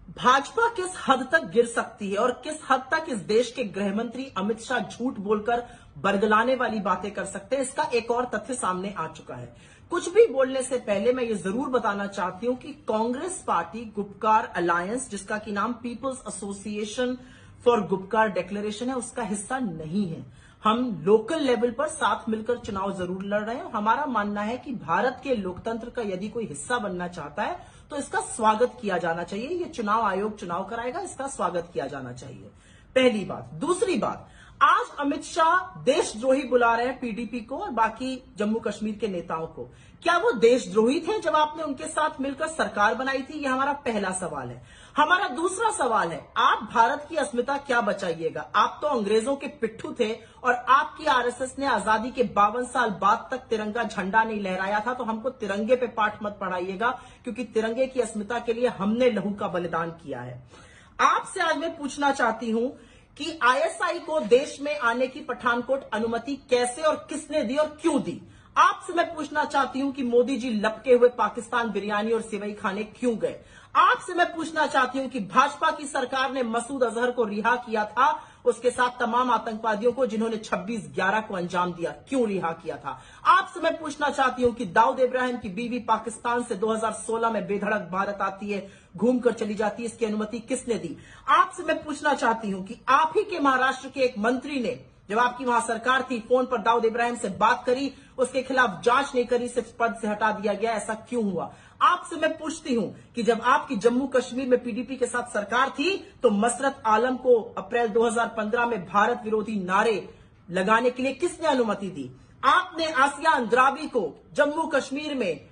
भाजपा किस हद तक गिर सकती है और किस हद तक इस देश के गृहमंत्री अमित शाह झूठ बोलकर बरगलाने वाली बातें कर सकते हैं, इसका एक और तथ्य सामने आ चुका है। कुछ भी बोलने से पहले मैं ये जरूर बताना चाहती हूं कि कांग्रेस पार्टी गुपकार अलायंस, जिसका की नाम People's Association for Gupkar Declaration है, उसका हिस्सा नहीं है। हम लोकल लेवल पर साथ मिलकर चुनाव जरूर लड़ रहे हैं। हमारा मानना है कि भारत के लोकतंत्र का यदि कोई हिस्सा बनना चाहता है तो इसका स्वागत किया जाना चाहिए। ये चुनाव आयोग चुनाव कराएगा, इसका स्वागत किया जाना चाहिए, पहली बात। दूसरी बात, आज अमित शाह देशद्रोही बुला रहे हैं पीडीपी को और बाकी जम्मू कश्मीर के नेताओं को। क्या वो देशद्रोही थे जब आपने उनके साथ मिलकर सरकार बनाई थी? ये हमारा पहला सवाल है। हमारा दूसरा सवाल है, आप भारत की अस्मिता क्या बचाइएगा? आप तो अंग्रेजों के पिट्ठू थे और आपकी आरएसएस ने आजादी के 52 साल बाद तक तिरंगा झंडा नहीं लहराया था, तो हमको तिरंगे पे पाठ मत पढ़ाइएगा, क्योंकि तिरंगे की अस्मिता के लिए हमने लहू का बलिदान किया है। आपसे आज मैं पूछना चाहती हूं कि आईएसआई को देश में आने की पठानकोट अनुमति कैसे और किसने दी और क्यों दी? आपसे मैं पूछना चाहती हूं कि मोदी जी लपके हुए पाकिस्तान बिरयानी और सेवई खाने क्यों गए? आपसे मैं पूछना चाहती हूं कि भाजपा की सरकार ने मसूद अजहर को रिहा किया था, उसके साथ तमाम आतंकवादियों को जिन्होंने 26/11 को अंजाम दिया, क्यों रिहा किया था? आपसे मैं पूछना चाहती हूं कि दाऊद इब्राहिम की बीवी पाकिस्तान से 2016 में बेधड़क भारत आती है, घूमकर चली जाती है, इसकी अनुमति किसने दी? आपसे मैं पूछना चाहती हूं कि आप ही के महाराष्ट्र के एक मंत्री ने, जब आपकी वहां सरकार थी, फोन पर दाऊद इब्राहिम से बात करी, उसके खिलाफ जांच नहीं करी, सिर्फ पद से हटा दिया गया, ऐसा क्यों हुआ? आपसे मैं पूछती हूं कि जब आपकी जम्मू कश्मीर में पीडीपी के साथ सरकार थी, तो मसरत आलम को अप्रैल 2015 में भारत विरोधी नारे लगाने के लिए किसने अनुमति दी? आपने आसिया अंद्राबी को जम्मू कश्मीर में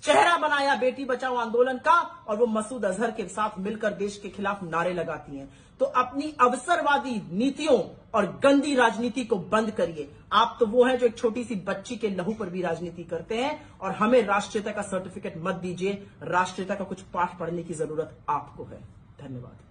चेहरा बनाया बेटी बचाओ आंदोलन का, और वो मसूद अजहर के साथ मिलकर देश के खिलाफ नारे लगाती हैं। तो अपनी अवसरवादी नीतियों और गंदी राजनीति को बंद करिए। आप तो वो हैं जो एक छोटी सी बच्ची के लहू पर भी राजनीति करते हैं, और हमें राष्ट्रीयता का सर्टिफिकेट मत दीजिए। राष्ट्रीयता का कुछ पाठ पढ़ने की जरूरत आपको है। धन्यवाद।